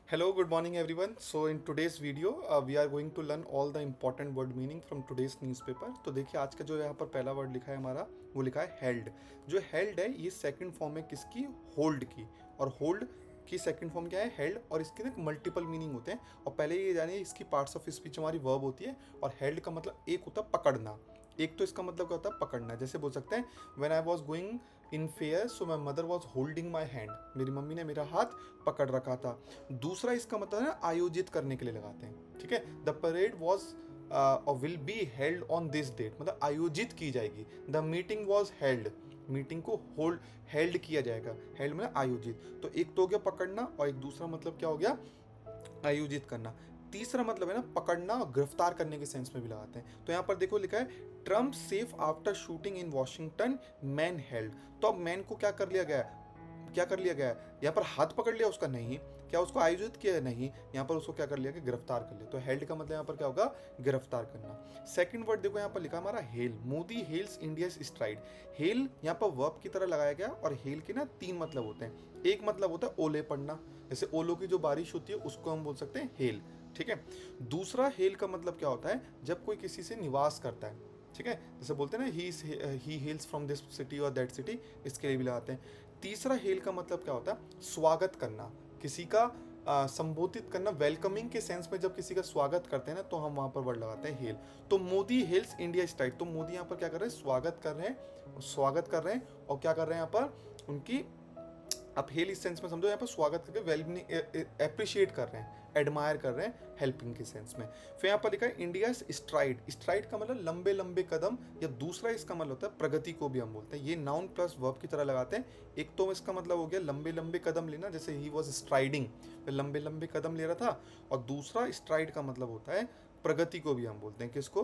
Hello, good morning everyone. So in today's video we are going to learn all the important word meaning from today's newspaper. तो देखिए आज का जो यहाँ पर पहला वर्ड लिखा है हमारा वो लिखा है हेल्ड। जो हेल्ड है ये सेकंड फॉर्म है किसकी? होल्ड की। और होल्ड की सेकंड फॉर्म क्या है? हेल्ड। और इसके ना मल्टीपल मीनिंग होते हैं। और पहले ये जानिए इसकी पार्ट्स ऑफ स्पीच हमारी वर्ब होती है और हेल्ड का मतलब एक होता है पकड़ना। एक तो इसका मतलब क्या होता है? पकड़ना। जैसे बोल सकते हैं when I was going in fair so my mother was holding my hand, मेरी मम्मी ने मेरा हाथ पकड़ रखा था। दूसरा इसका मतलब है आयोजित करने के लिए लगाते हैं। ठीक है, द परेड वॉज और will be held on this date, मतलब आयोजित की जाएगी। The meeting was held, meeting को होल्ड हेल्ड किया जाएगा। हेल्ड मतलब आयोजित। तो एक तो हो गया पकड़ना और एक दूसरा मतलब क्या हो गया? आयोजित करना। तीसरा मतलब है ना पकड़ना और गिरफ्तार करने के सेंस में भी लगाते हैं। तो यहाँ पर देखो लिखा है ट्रम्प सेफ आफ्टर शूटिंग इन वॉशिंगटन, मैन हेल्ड। तो अब मैन को क्या कर लिया गया? क्या कर लिया गया? यहाँ पर हाथ पकड़ लिया उसका? नहीं। क्या उसको आयोजित किया? नहीं। यहाँ पर उसको क्या कर लिया गया? गिरफ्तार कर लिया। तो हेल्ड का मतलब यहाँ पर क्या होगा? गिरफ्तार करना। सेकंड वर्ड देखो यहाँ पर लिखा हमारा hail. Modi hails India stride. Hail यहाँ पर वर्ब की तरह लगाया गया और हेल के ना तीन मतलब होते हैं। एक मतलब होता है ओले पड़ना, जैसे ओलों की जो बारिश होती है उसको हम बोल सकते हैं हेल। ठीक है। दूसरा हेल का मतलब क्या होता है? जब कोई किसी से निवास करता है। ठीक है, जैसे बोलते हैं ना ही हेल्स फ्रॉम दिस सिटी और दैट सिटी, इसके लिए भी लगाते हैं। तीसरा हेल का मतलब क्या होता है? स्वागत करना, किसी का संबोधित करना, वेलकमिंग के सेंस में जब किसी का स्वागत करते हैं ना तो हम वहां पर वर्ड लगाते हैं हेल। तो मोदी हेल्स इंडिया स्टाइल, तो मोदी यहाँ पर क्या कर रहे हैं? स्वागत कर रहे हैं, स्वागत कर रहे हैं। और क्या कर रहे हैं यहाँ पर? उनकी आप हेल इस सेंस में समझो, यहाँ पर स्वागत करके वेलकमिंग अप्रिशिएट कर रहे हैं, एडमायर कर रहे हैं, हेल्पिंग के सेंस में। फिर यहाँ पर लिखा है इंडिया स्ट्राइड। स्ट्राइड का मतलब लंबे लंबे कदम, या दूसरा इसका मतलब होता है प्रगति को भी हम बोलते हैं। ये नाउन प्लस वर्ब की तरह लगाते हैं। एक तो इसका मतलब हो गया लंबे लंबे कदम लेना, जैसे ही वॉज स्ट्राइडिंग, लंबे लंबे कदम ले रहा था। और दूसरा स्ट्राइड का मतलब होता है प्रगति को भी हम बोलते हैं। किसको?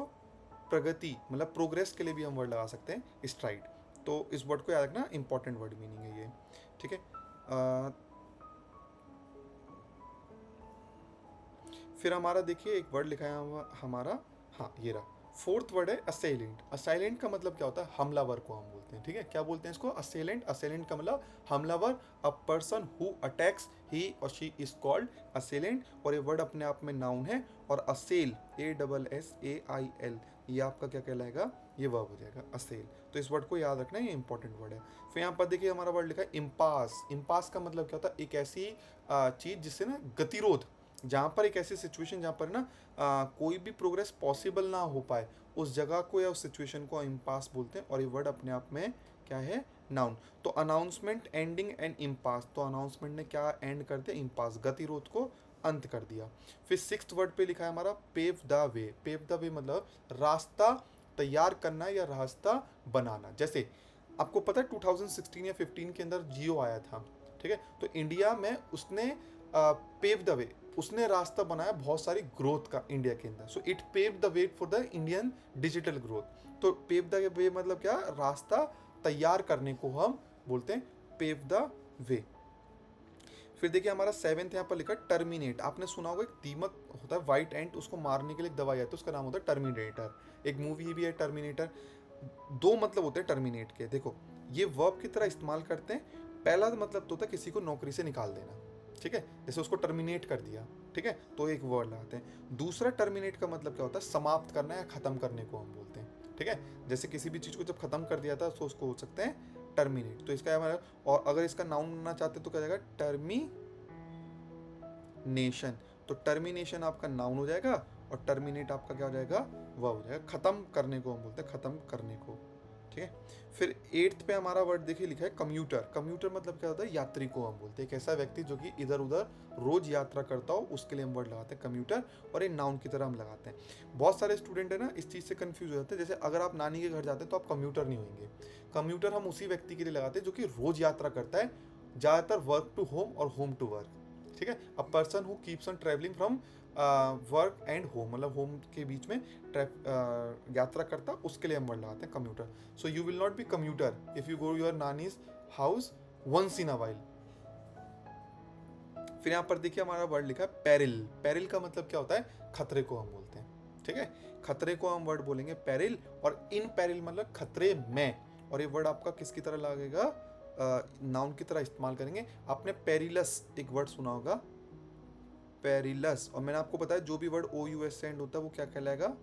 प्रगति, मतलब प्रोग्रेस के लिए भी हम वर्ड लगा सकते हैं स्ट्राइड। तो इस वर्ड को याद रखना, इंपॉर्टेंट वर्ड मीनिंग है ये। ठीक है। फिर हमारा देखिए एक वर्ड लिखा है हमारा, हाँ ये रहा। फोर्थ वर्ड है असेलेंट। असेलेंट का मतलब क्या होता है? हमलावर को हम बोलते हैं। ठीक है, क्या बोलते हैं इसको? असेलेंट। असेलेंट का मतलब हमलावर, अ पर्सन हु अटैक्स ही और शी इज कॉल्ड असेलेंट। और ये वर्ड अपने आप में नाउन है। और असेल, ASSAIL, ये आपका क्या कहलाएगा? ये वर्ब हो जाएगा असेल। तो इस वर्ड को याद रखना, ये इंपॉर्टेंट वर्ड है। फिर यहाँ पर देखिए हमारा वर्ड लिखा है इम्पास। इम्पास का मतलब क्या होता है? एक ऐसी चीज जिससे ना गतिरोध, जहाँ पर एक ऐसी सिचुएशन जहाँ पर ना कोई भी प्रोग्रेस पॉसिबल ना हो पाए, उस जगह को या उस सिचुएशन को इम्पास बोलते हैं। और ये वर्ड अपने आप में क्या है? नाउन। तो अनाउंसमेंट एंडिंग एंड इम्पास, तो अनाउंसमेंट ने क्या एंड कर दिया? इम्पास, गतिरोध को अंत कर दिया। फिर सिक्स्थ वर्ड पे लिखा है हमारा pave the way. Pave the way मतलब रास्ता तैयार करना या रास्ता बनाना। जैसे आपको पता है 2016 या 15 के अंदर जियो आया था। ठीक है, तो इंडिया में उसने पेव द वे, उसने रास्ता बनाया बहुत सारी ग्रोथ का इंडिया के अंदर। So it pave the way for the Indian digital growth. तो पेव द वे मतलब क्या? रास्ता तैयार करने को हम बोलते हैं पेव द वे। फिर देखिए हमारा सेवेंथ यहाँ पर लिखा टर्मिनेट। आपने सुना होगा एक दीमक होता है व्हाइट एंट, उसको मारने के लिए एक दवाई आती है, उसका नाम होता है टर्मिनेटर। एक मूवी भी है टर्मिनेटर। दो मतलब होते हैं टर्मिनेट के। देखो ये वर्ब की तरह इस्तेमाल करते हैं। पहला मतलब तो होता है किसी को नौकरी से निकाल देना। ठीक है, जैसे उसको टर्मिनेट कर दिया। ठीक है, तो एक वर्ड लगाते हैं। दूसरा टर्मिनेट का मतलब क्या होता है? समाप्त करना या खत्म करने को हम बोलते हैं। ठीक है, जैसे किसी भी चीज़ को जब खत्म कर दिया था तो उसको बोल सकते हैं टर्मिनेट। तो इसका मतलब, और अगर इसका नाउन बनना चाहते तो क्या जाएगा? टर्मिनेशन। तो टर्मिनेशन आपका नाउन हो जाएगा और टर्मिनेट आपका क्या हो जाएगा? वह हो जाएगा। खत्म करने को हम बोलते हैं, खत्म करने को। ठीक है। फिर एट्थ पे हमारा वर्ड देखिए लिखा है कम्यूटर। कम्यूटर मतलब क्या होता है? यात्री को हम बोलते हैं। एक ऐसा व्यक्ति जो कि इधर उधर रोज यात्रा करता हो, उसके लिए हम वर्ड लगाते हैं कम्यूटर। और ये नाउन की तरह हम लगाते हैं। बहुत सारे स्टूडेंट है ना इस चीज़ से कंफ्यूज हो जाते हैं। जैसे अगर आप नानी के घर जाते हैं तो आप कम्यूटर नहीं होंगे। कम्यूटर हम उसी व्यक्ति के लिए लगाते हैं जो कि रोज यात्रा करता है, ज़्यादातर वर्क टू होम और होम टू वर्क। ठीक है, a person who keeps on travelling from work and home, मतलब होम के बीच में यात्रा करता, उसके लिए हम वर्ड लगाते हैं commuter. So you will not be commuter if you go your नानीज house once in a while. फिर यहाँ पर देखिए हमारा वर्ड लिखा है पेरिल। पेरिल का मतलब क्या होता है? खतरे को हम बोलते हैं। ठीक है, खतरे को हम वर्ड बोलेंगे पेरिल। और इन पेरिल मतलब खतरे में। और ये वर्ड आपका किसकी तरह लगेगा? नाउन की तरह इस्तेमाल करेंगे। आपने पेरिलस एक वर्ड सुना होगा, पेरिलस, और मैंने आपको बताया जो भी वर्ड ओ यू एस से एंड होता है वो क्या कहलाएगा,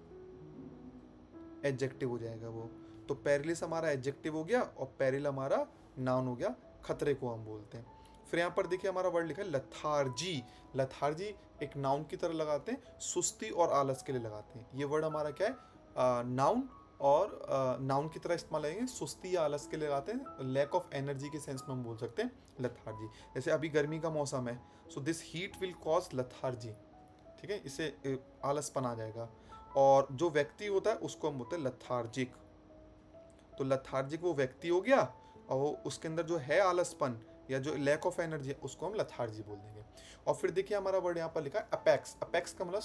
एडजेक्टिव हो जाएगा वो। तो पेरिलस हमारा एडजेक्टिव हो गया और पेरिल हमारा नाउन हो गया, खतरे को हम बोलते हैं। फिर यहाँ पर देखिए हमारा वर्ड लिखा है लथार्जी। लथार्जी एक नाउन की तरह लगाते हैं, सुस्ती और आलस के लिए लगाते हैं। ये वर्ड हमारा क्या है, नाउन, और नाउन की तरह इस्तेमाल करेंगे, सुस्ती या आलस के लिए लगाते हैं, लैक ऑफ एनर्जी के सेंस में हम बोल सकते हैं लथार्जी। जैसे अभी गर्मी का मौसम है, so this heat will cause lethargy, ठीक है, इससे आलसपन आ जाएगा। और जो व्यक्ति होता है उसको हम बोलते हैं लथार्जिक। तो लथार्जिक वो व्यक्ति हो गया, और वो उसके अंदर जो है आलसपन या जो लैक ऑफ एनर्जी है उसको हम लथार्जी बोल देंगे। और फिर देखिए हमारा वर्ड यहाँ पर लिखा है अपेक्स। अपेक्स का मतलब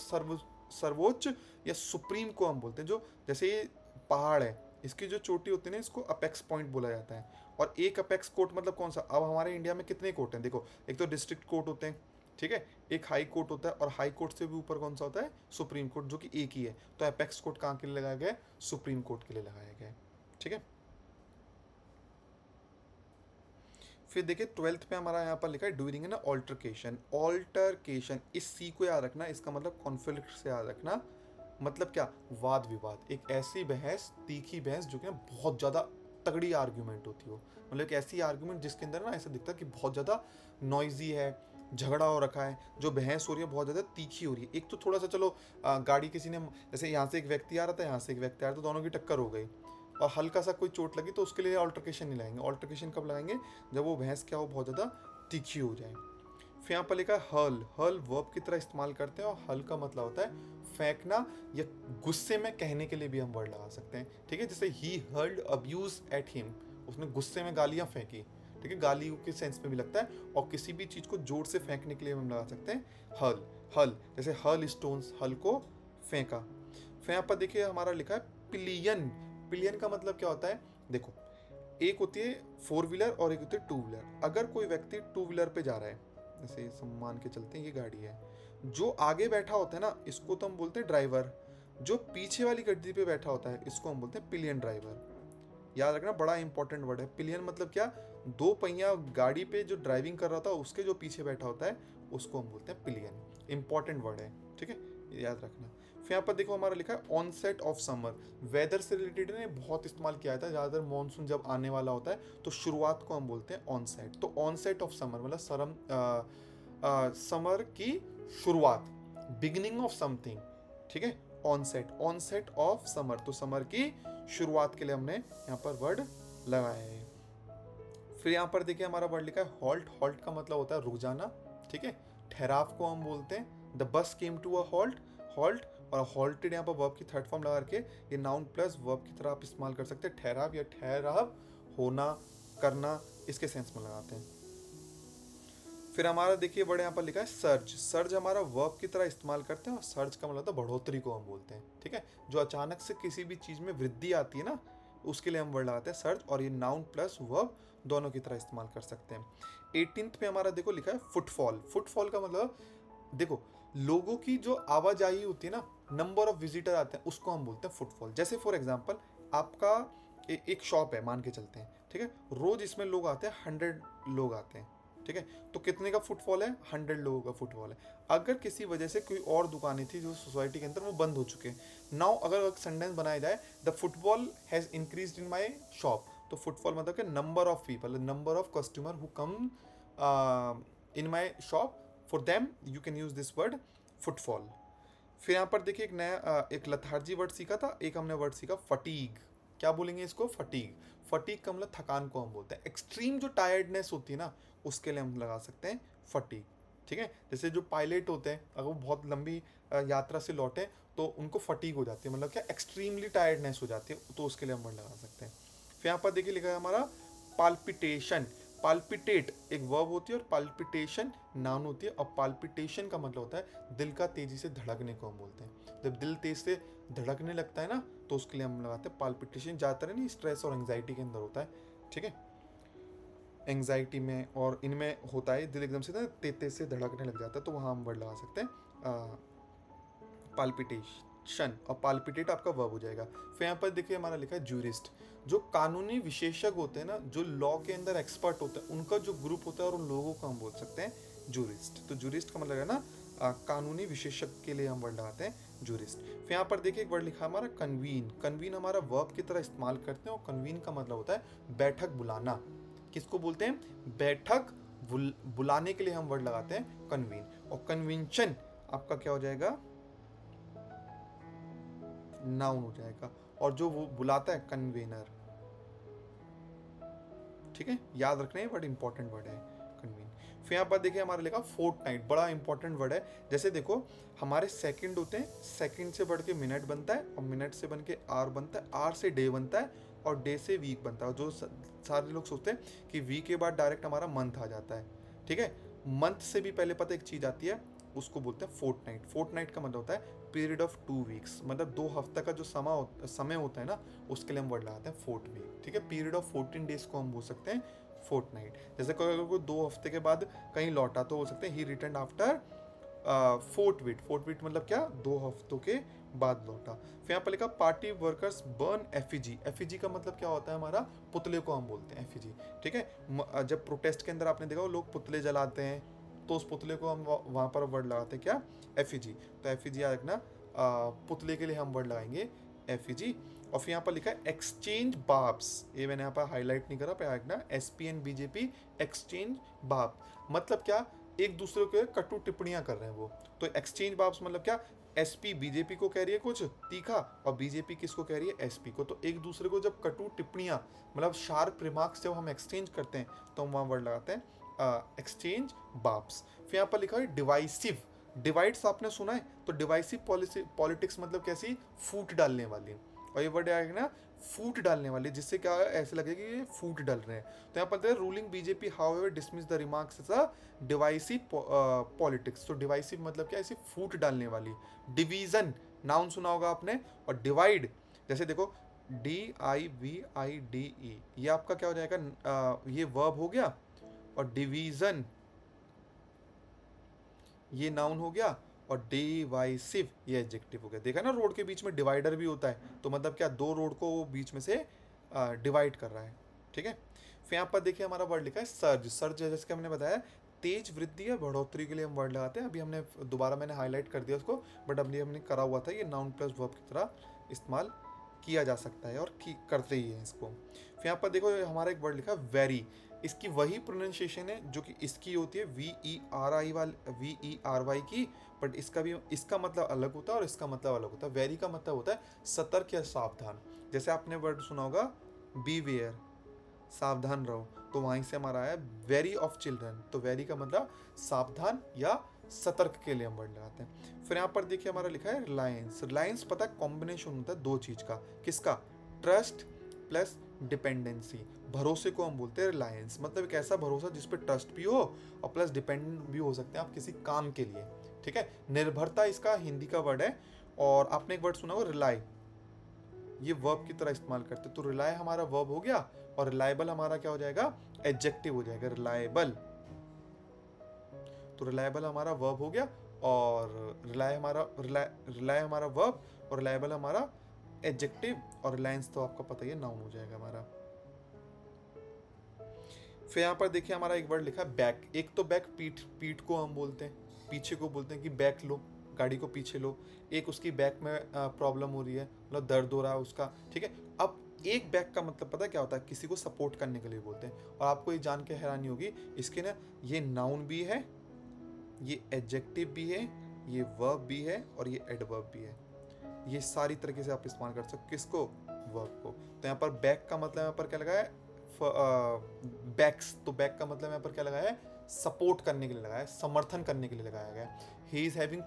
सर्वोच्च या सुप्रीम को हम बोलते हैं। जो जैसे ये पहाड़ है, इसकी जो चोटी होती है ना, इसको अपेक्स पॉइंट बोला जाता है। और एक अपेक्स कोर्ट मतलब कौन सा, अब हमारे इंडिया में कितने कोर्ट हैं देखो, एक तो डिस्ट्रिक्ट कोर्ट होते हैं, ठीक है, एक हाई कोर्ट होता है, और हाई कोर्ट से भी ऊपर कौन सा होता है, सुप्रीम कोर्ट, जो कि एक ही है। तो अपेक्स कोर्ट कहाँ के लिए लगाया गया है, सुप्रीम कोर्ट के लिए लगाया गया है, ठीक है। फिर देखिए 12th पे हमारा यहाँ पर लिखा है ड्यूरिंग एन ऑल्टरकेशन। ऑल्टरकेशन, इस सी को याद रखना, इसका मतलब कॉन्फ्लिक्ट से याद रखना। मतलब क्या, वाद विवाद, एक ऐसी बहस, तीखी बहस जो कि ना बहुत ज़्यादा तगड़ी आर्ग्यूमेंट होती हो। मतलब एक ऐसी आर्ग्यूमेंट जिसके अंदर ना ऐसा दिखता है कि बहुत ज़्यादा नॉइजी है, झगड़ा हो रखा है, जो बहस हो रही है बहुत ज़्यादा तीखी हो रही है। एक तो थोड़ा सा चलो गाड़ी किसी ने, जैसे यहाँ से एक व्यक्ति आ रहा था, यहाँ से एक व्यक्ति आ रहा था, दोनों की टक्कर हो गई और हल्का सा कोई चोट लगी, तो उसके लिए ऑल्टरकेशन नहीं लगाएंगे। ऑल्टरकेशन कब लगाएंगे, जब वो भैंस क्या हो, बहुत ज़्यादा तीखी हो जाए। फिर यहाँ पर लिखा है हल। हल वर्ब की तरह इस्तेमाल करते हैं, और हल का मतलब होता है फेंकना, या गुस्से में कहने के लिए भी हम वर्ड लगा सकते हैं, ठीक है। जैसे ही हर्ल्ड अब्यूज एट हिम, उसने गुस्से में गालियाँ फेंकी, ठीक है, गाली के सेंस में भी लगता है। और किसी भी चीज़ को जोर से फेंकने के लिए हम लगा सकते हैं हल। हल जैसे हल स्टोन्स, हल को फेंका। फिर यहाँ पर देखिए हमारा लिखा है पिलियन। पिलियन का मतलब क्या होता है, देखो एक होती है 4 व्हीलर और एक होती है 2 व्हीलर। अगर कोई व्यक्ति 2 व्हीलर पे जा रहा है, जैसे मान के चलते हैं ये गाड़ी है, जो आगे बैठा होता है ना, इसको तो हम बोलते हैं ड्राइवर। जो पीछे वाली गड्डी पे बैठा होता है, इसको हम बोलते हैं पिलियन ड्राइवर। याद रखना, बड़ा इंपॉर्टेंट वर्ड है पिलियन। मतलब क्या, 2 पहिया गाड़ी पे जो ड्राइविंग कर रहा था उसके जो पीछे बैठा होता है उसको हम बोलते हैं पिलियन। इंपॉर्टेंट वर्ड है, ठीक है, याद रखना। फिर यहाँ पर देखो हमारा लिखा है ऑनसेट ऑफ समर। वेदर से रिलेटेड ने बहुत इस्तेमाल किया था, ज़्यादातर मॉनसून जब आने वाला होता है तो शुरुआत को हम बोलते हैं ऑनसेट। तो ऑनसेट ऑफ समर मतलब समर की शुरुआत, बिगिनिंग ऑफ समथिंग, ठीक है। ऑनसेट, ऑनसेट ऑफ समर, तो समर की शुरुआत के लिए हमने यहाँ पर वर्ड लगाया है। फिर यहाँ पर देखिए हमारा वर्ड लिखा है हॉल्ट। हॉल्ट का मतलब होता है रुक जाना, ठीक है। ठहराव को हम बोलते हैं the bus came to a halt. Halt और हॉल्टेड यहाँ पर वर्ब की थर्ड फॉर्म लगा के ये नाउन प्लस वर्ब की तरह आप इस्तेमाल कर सकते हैं। ठहराव या ठहराव, होना, करना, इसके सेंस में लगाते हैं। फिर हमारा देखिए वर्ड यहाँ पर लिखा है सर्ज। सर्ज हमारा वर्ब की तरह इस्तेमाल करते हैं, और सर्ज का मतलब होता है बढ़ोतरी को हम बोलते हैं, ठीक है। जो अचानक से किसी भी चीज़ में वृद्धि आती है ना, उसके लिए हम वर्ड लगाते हैं सर्ज, और ये नाउन प्लस वर्ब दोनों की तरह इस्तेमाल कर सकते हैं। 18th पे हमारा देखो लिखा है फुटफॉल। फुटफॉल का मतलब देखो, लोगों की जो आवाजाही होती है ना, नंबर ऑफ विजिटर आते हैं, उसको हम बोलते हैं फुटफॉल। जैसे फॉर एग्जांपल आपका एक शॉप है मान के चलते हैं, ठीक है, रोज इसमें लोग आते हैं, 100 लोग आते हैं, ठीक है। तो कितने का फुटफॉल है, 100 लोगों का फुटफॉल है। अगर किसी वजह से कोई और दुकानें थी जो सोसाइटी के अंदर वो बंद हो चुके हैं, नाउ अगर सेंटेंस बनाया जाए the footfall has increased in my shop, तो फुटफॉल मतलब कि number of people, number of customer who come in my shop, for them you can use this word footfall. फिर यहाँ पर देखिए एक नया एक लथार्जी वर्ड सीखा था, एक हमने वर्ड सीखा फटीग। क्या बोलेंगे इसको, फटीग। फटीग का मतलब थकान को हम बोलते हैं। एक्सट्रीम जो टायर्डनेस होती है ना, उसके लिए हम लगा सकते हैं फटीग, ठीक है। जैसे जो पायलट होते हैं, अगर वो बहुत लंबी यात्रा से लौटे तो उनको फटीग हो जाती है, मतलब क्या, एक्सट्रीमली टायर्डनेस हो जाती है, तो उसके लिए हम वर्ड लगा सकते हैं। फिर यहाँ पर देखिए लिखा है हमारा पाल्पिटेशन। पाल्पिटेट एक वर्ब होती है और पाल्पिटेशन नाउन होती है। और पाल्पिटेशन का मतलब होता है दिल का तेजी से धड़कने को हम बोलते हैं। जब दिल तेज से धड़कने लगता है ना, तो उसके लिए हम लगाते हैं पाल्पिटेशन। ज़्यादातर है नहीं, स्ट्रेस और एंग्जाइटी के अंदर होता है, ठीक है। एंग्जाइटी में और इनमें होता है दिल एकदम से ना तेज तेज से धड़कने लग जाता है, तो वहाँ हम वर्ड लगा सकते हैं पाल्पिटेशन, और पाल्पिटेट आपका वर्ब हो जाएगा। फिर यहाँ पर देखिए हमारा लिखा है जूरिस्ट। जो कानूनी विशेषज्ञ होते हैं ना, जो लॉ के अंदर एक्सपर्ट होते हैं, उनका जो ग्रुप होता है, और उन लोगों को हम बोल सकते हैं जूरिस्ट। तो जूरिस्ट का मतलब है ना कानूनी विशेषज्ञ के लिए हम वर्ड लगाते हैं जूरिस्ट। फिर यहाँ पर देखिए एक वर्ड लिखा है हमारा कन्वीन। कन्वीन हमारा वर्ब की तरह इस्तेमाल करते हैं और कन्वीन का मतलब होता है बैठक बुलाना। किसको बोलते हैं? बैठक बुलाने के लिए हम वर्ड लगाते हैं कन्वीन। और कन्वेंशन आपका क्या हो जाएगा? नाउन हो जाएगा। और जो वो बुलाता है कन्वेनर। ठीक है, याद रखना है, बड़ा इंपॉर्टेंट वर्ड है कन्वीन। फिर यहाँ पर देखिए हमारा लिखा फोर्टनाइट, बड़ा इंपॉर्टेंट वर्ड है। जैसे देखो हमारे सेकंड होते हैं, सेकंड से बढ़ के मिनट बनता है और मिनट से बन के आर बनता है, आर से डे बनता है और डे से वीक बनता है। जो सारे लोग सोचते हैं कि वीक के बाद डायरेक्ट हमारा मंथ आ जाता है, ठीक है, मंथ से भी पहले पता एक चीज़ आती है, उसको बोलते हैं फोर्टनाइट। फोर्टनाइट का मतलब होता है पीरियड ऑफ 2 वीक्स, मतलब 2 हफ्ते का जो समय होता है ना, उसके लिए हम वर्ड लगाते हैं फोर्ट वीक। ठीक है, पीरियड ऑफ 14 डेज को हम बोल सकते हैं फोर्टनाइट। जैसे कोई 2 हफ्ते के बाद कहीं लौटा तो बोल सकते हैं ही रिटर्न आफ्टर फोर्टवीट। फोर्टवीट मतलब क्या? 2 हफ्तों के बाद लौटा। फिर यहाँ पर लिखा party workers burn effigy. Effigy का मतलब क्या होता है? हमारा पुतले को हम बोलते हैं एफिजी। ठीक है, जब प्रोटेस्ट के अंदर आपने देखा वो लोग पुतले जलाते हैं, तो उस पुतले को हम वहाँ पर वर्ड लगाते हैं क्या? एफिजी। तो एफिजी याद रखना, पुतले के लिए हम वर्ड लगाएंगे एफिजी। और फिर यहाँ पर लिखा है एक्सचेंज बाब्स। ये मैंने यहाँ पर हाईलाइट नहीं करा, पर रखना एसपीएन बीजेपी एक्सचेंज बाब मतलब क्या? एक दूसरे के कटु टिप्पणियां कर रहे हैं वो। तो एक्सचेंज बाब्स मतलब क्या? एसपी बीजेपी को कह रही है कुछ तीखा और बीजेपी किसको कह रही है? एसपी को। तो एक दूसरे को जब कटु टिप्पणियां मतलब शार्प रिमार्क्स जब हम एक्सचेंज करते हैं तो हम वहाँ वर्ड लगाते हैं एक्सचेंज बाब्स। फिर यहाँ पर लिखा है डिवाइसिव। डिवाइड्स आपने सुना है? तो डिवाइसिव पॉलिटिक्स मतलब कैसी? फूट डालने वाली। और ये वर्ड आएगा ना, फूट डालने वाली, जिससे क्या ऐसे लगे कि ये फूट डाल रहे हैं। तो यहाँ पर ruling BJP however dismiss the remarks as a divisive politics. तो डिवाइसिव मतलब क्या? ऐसी फूट डालने वाली। डिवीजन नाउन सुना होगा आपने, और डिवाइड जैसे देखो DIVIDE, ये आपका क्या हो जाएगा? ये वर्ब हो गया, और डिवीजन ये नाउन हो गया, और डिवाइसिव ये एडजेक्टिव हो गया। देखा ना, रोड के बीच में डिवाइडर भी होता है, तो मतलब क्या? 2 रोड को बीच में से डिवाइड कर रहा है। ठीक है, फिर यहाँ पर देखिए हमारा वर्ड लिखा है सर्ज। सर्ज जैसे कि हमने बताया तेज वृद्धि या बढ़ोतरी के लिए हम वर्ड लगाते हैं। अभी हमने दोबारा मैंने हाईलाइट कर दिया उसको, बट अभी हमने करा हुआ था, ये नाउन प्लस वर्ब की तरह इस्तेमाल किया जा सकता है और करते ही है इसको। फिर यहाँ पर देखो हमारा एक वर्ड लिखा वेरी। इसकी वही प्रोनाउंसिएशन है जो कि इसकी होती है VERY की, बट इसका मतलब अलग होता है और इसका मतलब अलग होता है। वेरी का मतलब होता है सतर्क या सावधान। जैसे आपने वर्ड सुना होगा बी वेयर, सावधान रहो, तो वहीं से हमारा है वेरी ऑफ चिल्ड्रन। तो वेरी का मतलब सावधान या सतर्क के लिए हम वर्ड लगाते हैं। फिर यहाँ पर देखिए हमारा लिखा है रिलायंस। रिलायंस पता है कॉम्बिनेशन होता है 2 चीज का। किसका? Trust plus dependency. भरोसे को हम बोलते हैं रिलायंस। मतलब एक ऐसा भरोसा जिस पे ट्रस्ट भी हो और प्लस डिपेंडेंट भी हो सकते हैं आप किसी काम के लिए। ठीक है, निर्भरता इसका हिंदी का वर्ड है। और आपने एक वर्ड सुना होगा रिलाई, ये वर्ब की तरह इस्तेमाल करते हैं। तो रिलाई हमारा वर्ब हो गया, और रिलायबल हमारा क्या हो जाएगा? एडजेक्टिव हो जाएगा, रिलायबल। तो रिलायबल हमारा वर्ब हो गया, और रिलाय हमारा वर्ब, और रिलायबल हमारा एडजेक्टिव, और रिलायंस तो आपका पता ही है नाउन हो जाएगा हमारा। फिर यहाँ पर देखिए हमारा एक वर्ड लिखा है बैक। एक तो बैक पीठ, पीठ को हम बोलते हैं, पीछे को बोलते हैं कि बैक लो, गाड़ी को पीछे लो। एक उसकी बैक में प्रॉब्लम हो रही है, मतलब दर्द हो रहा है उसका। ठीक है, अब एक बैक का मतलब पता है क्या होता है? किसी को सपोर्ट करने के लिए बोलते हैं। और आपको ये जान के हैरानी होगी, इसके ना ये नाउन भी है, ये एडजेक्टिव भी है, ये वर्ब भी है, और ये एडवर्ब भी है। ये सारी तरीके से आप इस्तेमाल कर सकते हो। किसको? वर्ब को। तो यहाँ पर बैक का मतलब यहाँ पर क्या लगा है? बैक्स। तो बैक का मतलब यहाँ पर क्या लगाया है? सपोर्ट करने के लिए लगाया है, समर्थन करने के लिए लगाया गया है। He is having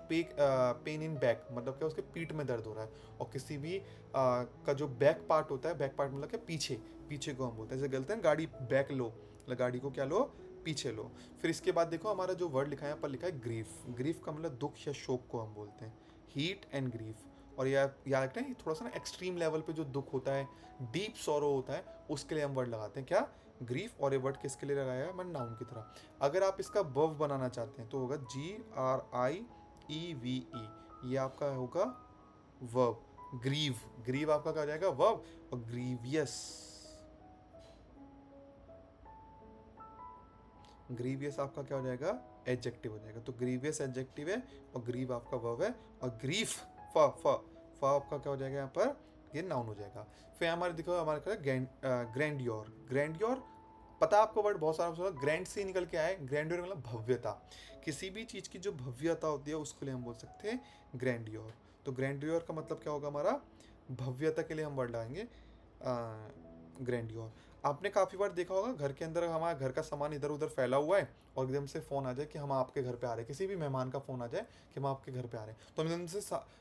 pain in back, मतलब क्या? उसके पीठ में दर्द हो रहा है। और किसी भी का जो बैक पार्ट होता है, बैक पार्ट मतलब क्या? पीछे। पीछे को हम बोलते हैं, जैसे गलते हैं गाड़ी बैक लो, मतलब गाड़ी को क्या लो? पीछे लो। फिर इसके बाद देखो हमारा जो वर्ड लिखा है यहाँ पर लिखा है ग्रीफ। ग्रीफ का मतलब दुख या शोक को हम बोलते हैं, हीट एंड ग्रीफ। और याद रखना है थोड़ा सा ना एक्सट्रीम लेवल पे जो दुख होता है, डीप सॉरो होता है, उसके लिए हम वर्ड लगाते हैं क्या? ग्रीफ। और ये वर्ड किसके लिए लगाया है? मैं नाउन की तरह। अगर आप इसका वर्ब बनाना चाहते हैं तो होगा GRIEVE, ये आपका होगा वर्ब। ग्रीव, ग्रीव आपका क्या हो जाएगा? वर्ब। और ग्रीवियस, ग्रीवियस आपका क्या हो जाएगा, एडजेक्टिव हो जाएगा। तो ग्रीवियस एडजेक्टिव है और ग्रीव आपका वर्ब है, और ग्रीफ फ फ फ आपका क्या हो जाएगा यहाँ पर, ये नाउन हो जाएगा। फिर हमारे देखो हमारे क्या ग्रैंडियोर। ग्रैंडियोर पता है आपको वर्ड बहुत सारा सुना, ग्रैंड से निकल के आए, ग्रैंडियोर मतलब भव्यता। किसी भी चीज़ की जो भव्यता होती है उसके लिए हम बोल सकते हैं ग्रैंडियोर। तो ग्रैंडियोर का मतलब क्या होगा हमारा, भव्यता के लिए हम वर्ड लगाएंगे ग्रैंडियोर। आपने काफ़ी बार देखा होगा घर के अंदर हमारा घर का सामान इधर उधर फैला हुआ है और एकदम से फ़ोन आ जाए कि हम आपके घर पे आ रहे हैं, किसी भी मेहमान का फ़ोन आ जाए कि हम आपके घर पे आ रहे हैं, तो हम एकदम से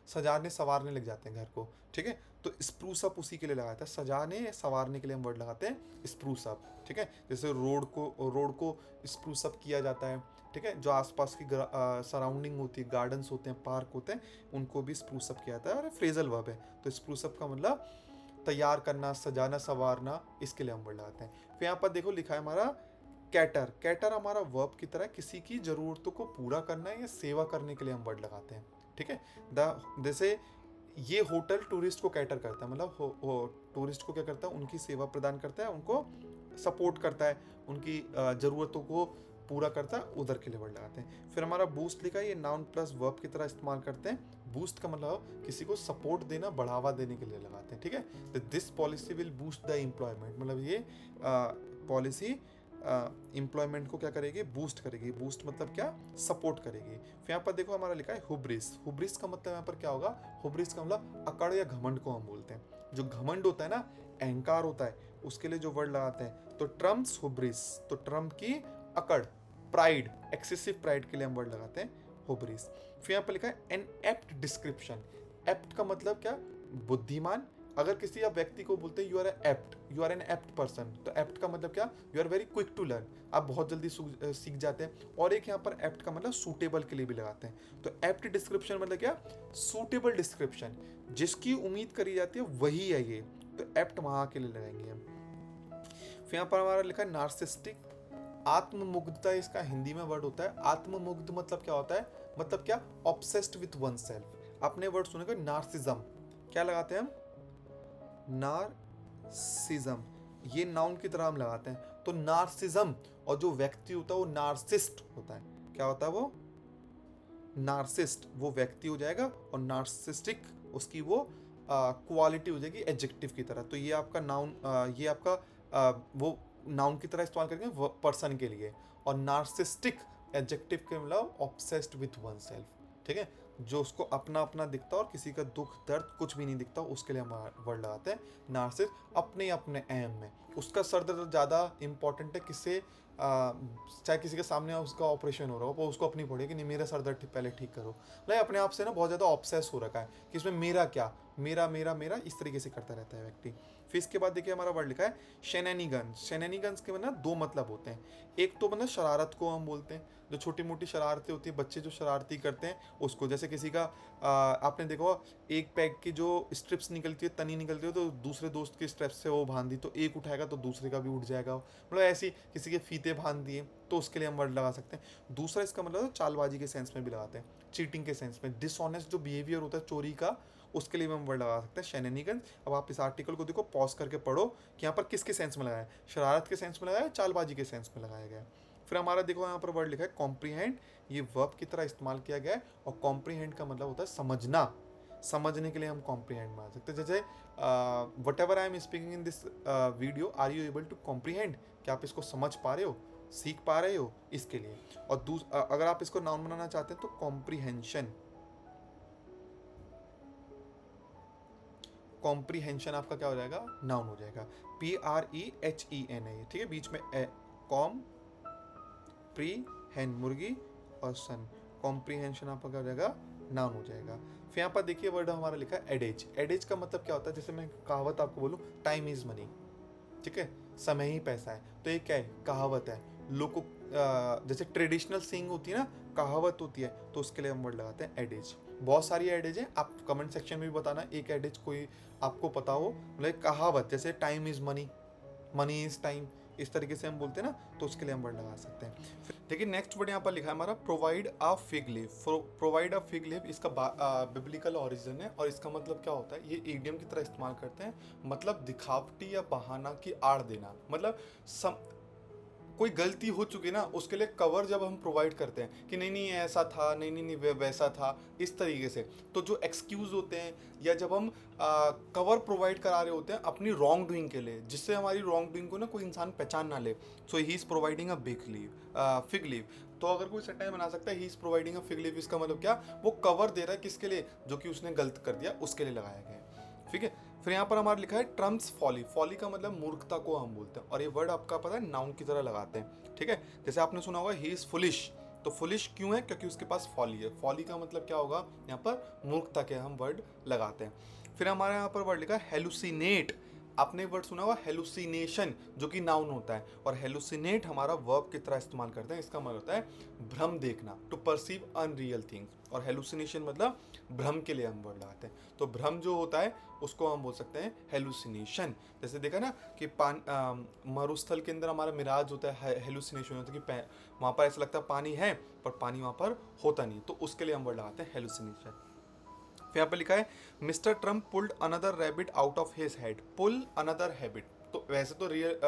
सजाने सवारने लग जाते हैं घर को, ठीक है। तो स्प्रूस अप उसी के लिए लगाया था, सजाने सवारने के लिए हम वर्ड लगाते हैं स्प्रूस अप, ठीक है। जैसे रोड को स्प्रूस अप किया जाता है, ठीक है। जो आसपास की सराउंडिंग होती है, गार्डन्स होते हैं, पार्क होते हैं, उनको भी स्प्रूस अप किया जाता है, और फ्रेजल वर्ब है। तो स्प्रूस अप का मतलब तैयार करना, सजाना संवारना, इसके लिए हम वर्ड लगाते हैं। फिर यहाँ पर देखो लिखा है हमारा कैटर। कैटर हमारा वर्ब की तरह किसी की ज़रूरतों को पूरा करना है या सेवा करने के लिए हम वर्ड लगाते हैं, ठीक है। जैसे ये होटल टूरिस्ट को कैटर करता है, मतलब टूरिस्ट को क्या करता है, उनकी सेवा प्रदान करता है, उनको सपोर्ट करता है, उनकी ज़रूरतों को पूरा करता है, उधर के लिए वर्ड लगाते हैं। फिर हमारा बूस्ट लिखा है, ये नाउन प्लस वर्ब की तरह इस्तेमाल करते हैं। बूस्ट का मतलब किसी को सपोर्ट देना, बढ़ावा देने के लिए लगाते हैं, ठीक है। तो this policy will boost the employment, मतलब ये पॉलिसी एम्प्लॉयमेंट को क्या करेगी, बूस्ट करेगी। बूस्ट मतलब क्या, सपोर्ट करेगी। फिर यहाँ पर देखो हमारा लिखा है हुब्रिस। हुब्रिस का मतलब यहाँ पर क्या होगा, हुब्रिस का मतलब अकड़ या घमंड को हम बोलते हैं। जो घमंड होता है ना, अहंकार होता है, उसके लिए जो वर्ड लगाते हैं। तो ट्रम्प्स हुब्रिस, तो ट्रम्प की अकड़, प्राइड, एक्सेसिव प्राइड के लिए हम वर्ड लगाते हैं हुब्रिस। फिर यहाँ पर लिखा है एन एप्ट डिस्क्रिप्शन। एप्ट का मतलब क्या, बुद्धिमान। अगर किसी आप व्यक्ति को बोलते हैं you are apt, you are an apt person, तो एप्ट का मतलब क्या, you are very quick to learn, आप बहुत जल्दी सीख जाते हैं। और एक यहाँ पर एप्ट का मतलब सूटेबल के लिए भी लगाते हैं। तो एप्ट डिस्क्रिप्शन मतलब क्या, सूटेबल डिस्क्रिप्शन, जिसकी उम्मीद करी जाती है वही है ये, तो एप्ट वहाँ के लिए लगाएंगे हम। फिर यहाँ पर हमारा लिखा है नार्सिस्टिक। आत्ममुग्धता इसका हिंदी में वर्ड होता है। आत्ममुग्ध मतलब क्या होता है, मतलब क्या, ऑब्सेस्ड विथ वन सेल्फ। आपने वर्ड सुनेगा नार्सिज्म, क्या लगाते हैं हम, नार्सिज्म, ये नाउन की तरह हम लगाते हैं। तो नार्सिज्म, और जो व्यक्ति होता है वो नार्सिस्ट होता है। क्या होता है वो, नार्सिस्ट, वो व्यक्ति हो जाएगा, और नार्सिस्टिक उसकी वो क्वालिटी हो जाएगी एडजेक्टिव की तरह। तो ये आपका नाउन, ये आपका वो नाउन की तरह इस्तेमाल करेंगे पर्सन के लिए। और नार्सिस्टिक एडजेक्टिव के मतलब ऑब्सेस्ड विथ वन सेल्फ, ठीक है। जो उसको अपना अपना दिखता है और किसी का दुख दर्द कुछ भी नहीं दिखता, उसके लिए हम वर्ड लगाते हैं नार्सिस। अपने अपने अहम में उसका सर दर्द ज़्यादा इंपॉर्टेंट है, किससे चाहे किसी के सामने उसका ऑपरेशन हो रहा हो, वो उसको अपनी पड़े कि नहीं मेरा सर दर्द पहले ठीक करो। मतलब अपने आप से ना बहुत ज़्यादा ऑब्सेस हो रखा है कि इसमें मेरा क्या, मेरा मेरा मेरा, इस तरीके से करता रहता है व्यक्ति। फिर इसके बाद देखिए हमारा वर्ड लिखा है शेनैनिगन्स। शेनैनिगन्स के मतलब दो मतलब होते हैं। एक तो मतलब शरारत को हम बोलते हैं, जो छोटी मोटी शरारतें होती है, बच्चे जो शरारती करते हैं उसको। जैसे किसी का आपने देखो एक पैक की जो स्ट्रिप्स निकलती है, तनी निकलती है, तो दूसरे दोस्त की स्ट्रिप्स से वो बांध दी, तो एक उठाएगा तो दूसरे का भी उठ जाएगा। मतलब ऐसी किसी के फीते बांध दिए, तो उसके लिए हम वर्ड लगा सकते हैं। दूसरा इसका मतलब चालबाजी के सेंस में भी लगाते हैं, चीटिंग के सेंस में, डिसऑनेस्ट जो बिहेवियर होता है चोरी का, उसके लिए भी हम वर्ड लगा सकते हैं शेनैनिगन्स। अब आप इस आर्टिकल को देखो, पॉज करके पढ़ो कि यहाँ पर किसके सेंस में लगाया है, शरारत के सेंस में लगाया है, चालबाजी के सेंस में लगाया गया है। फिर हमारा देखो यहाँ पर वर्ड लिखा है कॉम्प्रीहेंड। ये वर्ब की तरह इस्तेमाल किया गया है, और कॉम्प्रीहेंड का मतलब होता है समझना। समझने के लिए हम कॉम्प्रीहेंड मान सकते हैं। जैसे whatever I am speaking in this video, are you able to comprehend, क्या आप इसको समझ पा रहे हो, सीख पा रहे हो, इसके लिए। और अगर आप इसको नाउन बनाना चाहते हैं तो कॉम्प्रीहेंशन, कॉम्प्रीहेंशन आपका क्या हो जाएगा, नाउन हो जाएगा। PREHEN है, ठीक है, बीच में कॉम प्री हैन मुर्गी और सन, कॉम्प्रीहेंशन आपका क्या हो जाएगा, नाउन हो जाएगा। फिर यहाँ पर देखिए वर्ड हमारा लिखा है एडेज। एडेज का मतलब क्या होता है, जैसे मैं कहावत आपको बोलूँ, टाइम इज मनी, ठीक है, समय ही पैसा है, तो ये क्या है, कहावत है। लोग को जैसे ट्रेडिशनल सिंग होती है ना, कहावत होती है, तो उसके लिए हम वर्ड लगाते हैं एडेज। बहुत सारी एडेज है, आप कमेंट सेक्शन में भी बताना एक एडेज कोई आपको पता हो। मतलब कहावत जैसे time is money, money is time, इस तरीके से हम बोलते हैं ना, तो उसके लिए हम वर्ड लगा सकते हैं। देखिए नेक्स्ट वर्ड यहाँ पर लिखा है हमारा provide a fig leave. Provide a fig leave इसका बिब्लिकल ओरिजिन है, और इसका मतलब क्या होता है, ये ईडियम की तरह इस्तेमाल करते हैं, मतलब दिखावटी या बहाना की आड़ देना। मतलब कोई गलती हो चुकी ना, उसके लिए कवर जब हम प्रोवाइड करते हैं कि नहीं नहीं ऐसा था, नहीं नहीं नहीं वैसा था, इस तरीके से, तो जो एक्सक्यूज होते हैं या जब हम कवर प्रोवाइड करा रहे होते हैं अपनी रॉन्ग डूइंग के लिए, जिससे हमारी रॉन्ग डूइंग को ना कोई इंसान पहचान ना ले, so he is providing a big leave fig leave. तो अगर कोई सेंटेंस बना सकता है he is providing a fig leave, इसका मतलब क्या, वो कवर दे रहा है किसके लिए, जो कि उसने गलत कर दिया उसके लिए लगाया गया है। ठीक है, फिर यहाँ पर हमारा लिखा है ट्रम्प्स फॉली। फॉली का मतलब मूर्खता को हम बोलते हैं, और ये वर्ड आपका पता है नाउन की तरह लगाते हैं। ठीक है, जैसे आपने सुना होगा ही इज फुलिश, तो फुलिश क्यों है, क्योंकि उसके पास फॉली है। फॉली का मतलब क्या होगा, यहाँ पर मूर्खता के हम वर्ड लगाते हैं। फिर हमारे यहाँ पर वर्ड लिखा है हेलुसिनेट। आपने वर्ड सुना होगा हेलुसिनेशन, जो कि नाउन होता है, और हेलुसिनेट हमारा वर्ब की तरह इस्तेमाल करते हैं। इसका मतलब होता है भ्रम देखना, टू परसीव अनरियल थिंग्स, और हेलुसिनेशन मतलब भ्रम के लिए हम वर्ड लगाते हैं। तो भ्रम जो होता है उसको हम बोल सकते हैं हेलुसिनेशन। जैसे देखा ना कि मरुस्थल के अंदर हमारा मिराज होता है, हेलुसिनेशन होता है कि वहाँ पर ऐसा लगता है पानी है पर पानी वहाँ पर होता नहीं, तो उसके लिए हम वर्ड लगाते हैं हेलुसिनेशन। फिर यहाँ पे लिखा है mister Trump pulled another rabbit out of his head. Pull another habit, तो वैसे तो रियल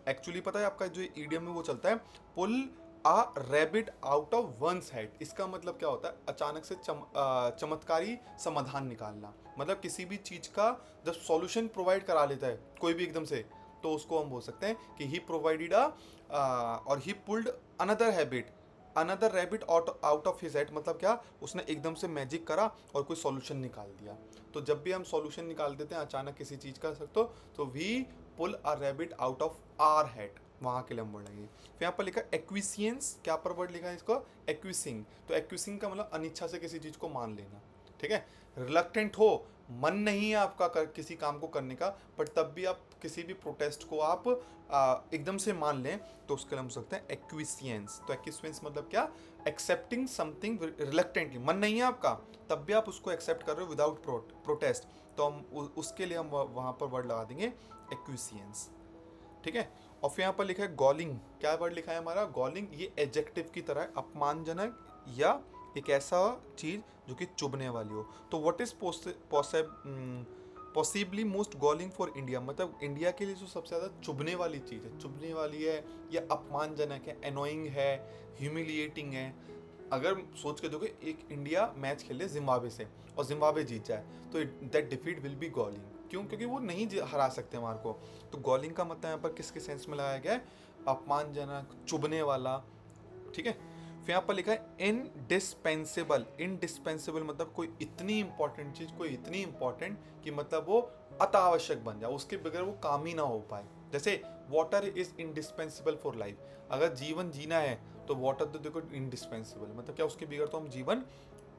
एक्चुअली पता है आपका जो ईडियम में वो चलता है pull a rabbit out of one's head. इसका मतलब क्या होता है, अचानक से चमत्कारी समाधान निकालना, मतलब किसी भी चीज का जब सॉल्यूशन प्रोवाइड करा लेता है कोई भी एकदम से, तो उसको हम बोल सकते हैं कि ही प्रोवाइडेड और ही pulled another habit, another rabbit out of his head, मतलब क्या, उसने एकदम से मैजिक करा और कोई सॉल्यूशन निकाल दिया। तो जब भी हम सॉल्यूशन निकाल देते हैं अचानक किसी चीज़ का, तो we pull a rabbit out of our head, वहाँ के लिए हम वर्ड लगेंगे। फिर यहाँ पर लिखा एक्विसियंस, क्या पर वर्ड लिखा है इसको, एक्विसिंग। तो एक्विसिंग का मतलब अनिच्छा से किसी चीज़ को मान लेना। ठीक है, रिलक्टेंट हो, मन नहीं है आपका किसी काम को करने का, बट तब भी आप किसी भी प्रोटेस्ट को आप एकदम से मान लें, तो उसके लिए हम सकते हैं एक्विसियंस। तो एक्विसियंस मतलब क्या, एक्सेप्टिंग समथिंग रिलक्टेंटली, मन नहीं है आपका तब भी आप उसको एक्सेप्ट कर रहे हो विदाउट प्रोटेस्ट, तो हम उसके लिए हम वहाँ पर वर्ड लगा देंगे एक्विसियंस। ठीक है, और फिर यहाँ पर लिखा है गॉलिंग। क्या वर्ड लिखा है हमारा, गॉलिंग। ये एडजेक्टिव की तरह है, अपमानजनक या एक ऐसा चीज जो कि चुभने वाली हो। तो what is possibly most galling for India, मतलब इंडिया के लिए जो सबसे ज़्यादा चुभने वाली चीज़ है, चुभने वाली है या अपमानजनक है, एनोइंग है, ह्यूमिलिएटिंग है। अगर सोच के देखो एक इंडिया मैच खेले जिम्बाब्वे से और जिम्बाब्वे जीत जाए, तो दैट डिफीट विल बी गॉलिंग। क्यों, क्योंकि वो नहीं हरा सकते हमारे को। तो गॉलिंग का मतलब यहाँ पर किसके सेंस में लगाया गया है, अपमानजनक, चुभने वाला। ठीक है, फिर यहाँ पर लिखा है इनडिस्पेंसेबल। इनडिस्पेंसेबल मतलब कोई इतनी इंपॉर्टेंट चीज, कोई इतनी इंपॉर्टेंट कि मतलब वो अतावश्यक बन जाए, उसके बगैर वो काम ही ना हो पाए। जैसे water is indispensable for life, अगर जीवन जीना है तो वाटर तो देखो इनडिस्पेंसेबल, मतलब क्या, उसके बगैर तो हम जीवन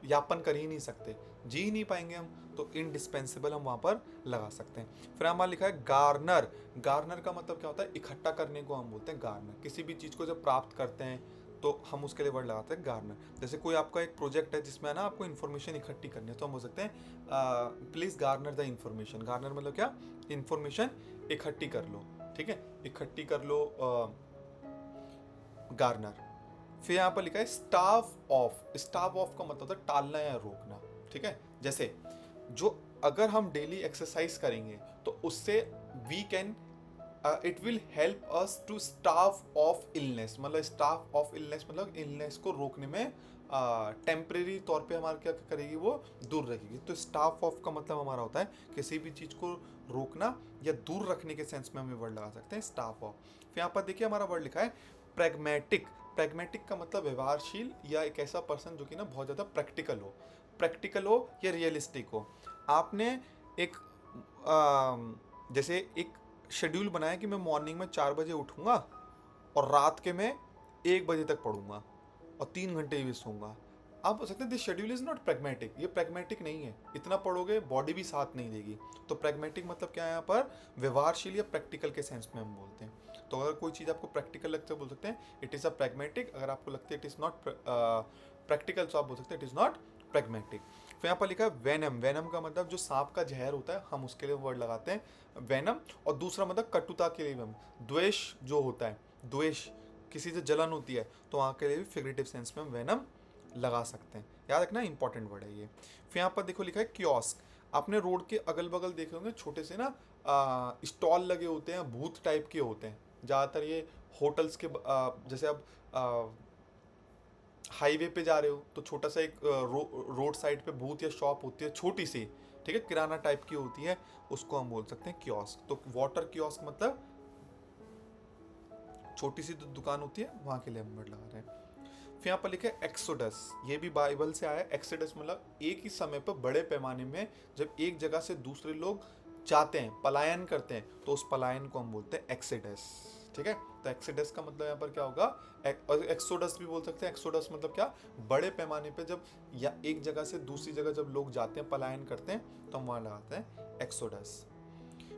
यापन कर ही नहीं सकते, जी ही नहीं पाएंगे हम, तो इनडिस्पेंसेबल हम वहाँ पर लगा सकते हैं। फिर हमारा लिखा है गार्नर। गार्नर का मतलब क्या होता है, इकट्ठा करने को हम बोलते हैं गार्नर। किसी भी चीज़ को जब प्राप्त करते हैं तो हम उसके लिए वर्ड लगाते हैं गार्नर। जैसे कोई आपका एक प्रोजेक्ट है जिसमें ना आपको इन्फॉर्मेशन इकट्ठी करनी है, तो हम बोल सकते हैं please Garner the information. Garner मतलब क्या, इन्फॉर्मेशन इकट्ठी कर लो। ठीक है, इकट्ठी कर लो, गार्नर। फिर यहाँ पर लिखा है स्टाव ऑफ। स्टाव ऑफ का मतलब होता है टालना या रोकना। ठीक है, जैसे जो अगर हम डेली एक्सरसाइज करेंगे तो उससे we can it will help us to stave off illness. मतलब स्टाव ऑफ इलनेस मतलब इलनेस को रोकने में टेम्परेरी तौर पे हमारा क्या करेगी, वो दूर रखेगी। तो स्टाव ऑफ का मतलब हमारा होता है किसी भी चीज़ को रोकना या दूर रखने के सेंस में हम वर्ड लगा सकते हैं स्टाव ऑफ। फिर यहाँ पर देखिए हमारा वर्ड लिखा है प्रैग्मेटिक। प्रैग्मेटिक का मतलब व्यवहारशील या एक ऐसा पर्सन जो कि ना बहुत ज़्यादा प्रैक्टिकल हो या रियलिस्टिक हो। आपने एक जैसे एक शेड्यूल बनाया कि मैं मॉर्निंग में 4 बजे उठूँगा और रात के मैं 1 बजे तक पढ़ूँगा और 3 घंटे भी सोऊंगा। आप बोल सकते हैं this schedule is not pragmatic. ये प्रैग्मेटिक नहीं है, इतना पढ़ोगे बॉडी भी साथ नहीं देगी। तो प्रैग्मेटिक मतलब क्या है, यहाँ पर व्यवहारशील या प्रैक्टिकल के सेंस में हम बोलते हैं। तो अगर कोई चीज़ आपको प्रैक्टिकल लगता है बोल सकते हैं इट इज़ अ प्रैग्मेटिक, अगर आपको लगता है इट इज़ नॉट प्रैक्टिकल तो आप बोल सकते हैं इट इज़ नॉट प्रैग्मेटिक। फिर यहाँ पर लिखा है वेनम। वेनम का मतलब जो सांप का जहर होता है, हम उसके लिए वर्ड लगाते हैं वेनम। और दूसरा मतलब कटुता के लिए हम द्वेष जो होता है, द्वेष किसी से जलन होती है, तो वहाँ के लिए भी फिगरेटिव सेंस में हम वेनम लगा सकते हैं। याद रखना इंपॉर्टेंट वर्ड है ये। फिर यहाँ पर देखो लिखा है कियोस्क। आपने रोड के अगल बगल देखे होंगे छोटे से ना स्टॉल लगे होते हैं, बूथ टाइप के होते हैं। ज़्यादातर ये होटल्स के जैसे अब हाईवे पे जा रहे हो तो छोटा सा एक रोड साइड पे बूथ या शॉप होती है छोटी सी, ठीक है, किराना टाइप की होती है, उसको हम बोल सकते हैं कियोस्क। तो वाटर कियोस्क मतलब छोटी सी दुकान होती है, वहां के लिए हम वर्ड लगा रहे हैं। फिर यहाँ पर लिखे एक्सोडस, ये भी बाइबल से आया है। एक्सोडस मतलब एक ही समय पर बड़े पैमाने में जब एक जगह से दूसरे लोग जाते हैं, पलायन करते हैं, तो उस पलायन को हम बोलते हैं एक्सोडस, ठीक है। तो एक्सोडस का मतलब यहाँ पर क्या होगा, और एक्सोडस भी बोल सकते हैं। एक्सोडस मतलब क्या, बड़े पैमाने पे जब या एक जगह से दूसरी जगह जब लोग जाते हैं, पलायन करते हैं, तो हम वहाँ लगाते हैं एक्सोडस।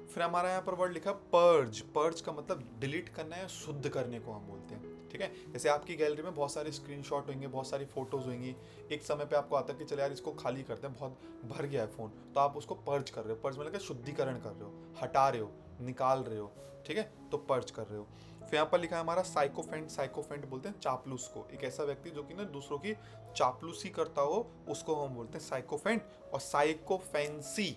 फिर हमारा यहाँ पर वर्ड लिखा पर्ज। पर्ज का मतलब डिलीट करना है, शुद्ध करने को हम बोलते हैं, ठीक है। जैसे आपकी गैलरी में बहुत सारे स्क्रीनशॉट होंगे, बहुत सारी फोटोज होंगी, एक समय पे आपको आता है कि चले यार इसको खाली करते हैं, बहुत भर गया है फोन, तो आप उसको पर्ज कर रहे हो। पर्ज मतलब शुद्धिकरण कर रहे हो, हटा रहे हो, निकाल रहे हो, ठीक है, तो पर्ज कर रहे हो। फिर यहाँ पर लिखा है हमारा साइकोफेंट। साइकोफेंट बोलते हैं चापलूस को, एक ऐसा व्यक्ति जो कि ना दूसरों की चापलूसी करता हो, उसको हम बोलते हैं साइकोफेंट। और साइकोफेंसी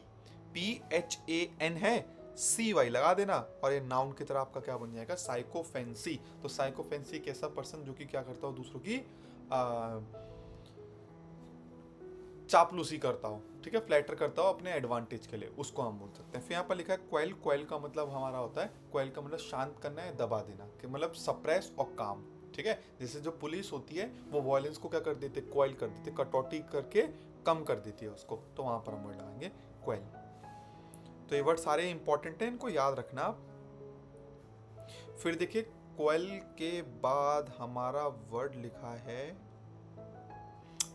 PHAN है, CY लगा देना, और ये नाउन की तरह आपका क्या बन जाएगा, साइकोफेंसी। तो साइकोफेंसी एक ऐसा पर्सन जो कि क्या करता हो, दूसरों की चापलूसी करता हो, ठीक है, फ्लैटर करता हो अपने एडवांटेज के लिए, उसको हम बोल सकते हैं। फिर यहाँ पर लिखा है क्वेल। क्वेल का मतलब हमारा होता है, क्वेल का मतलब शांत करना है, दबा देना, कि मतलब सप्रेस और काम, ठीक है। जैसे जो पुलिस होती है वो वायलेंस को क्या कर देते, क्वेल कर देते, कटौती करके कम कर देती है उसको, तो वहां पर हम वर्ड लगाएंगे क्वेल। तो ये वर्ड सारे इंपॉर्टेंट है, इनको याद रखना आप। फिर देखिए क्वेल के बाद हमारा वर्ड लिखा है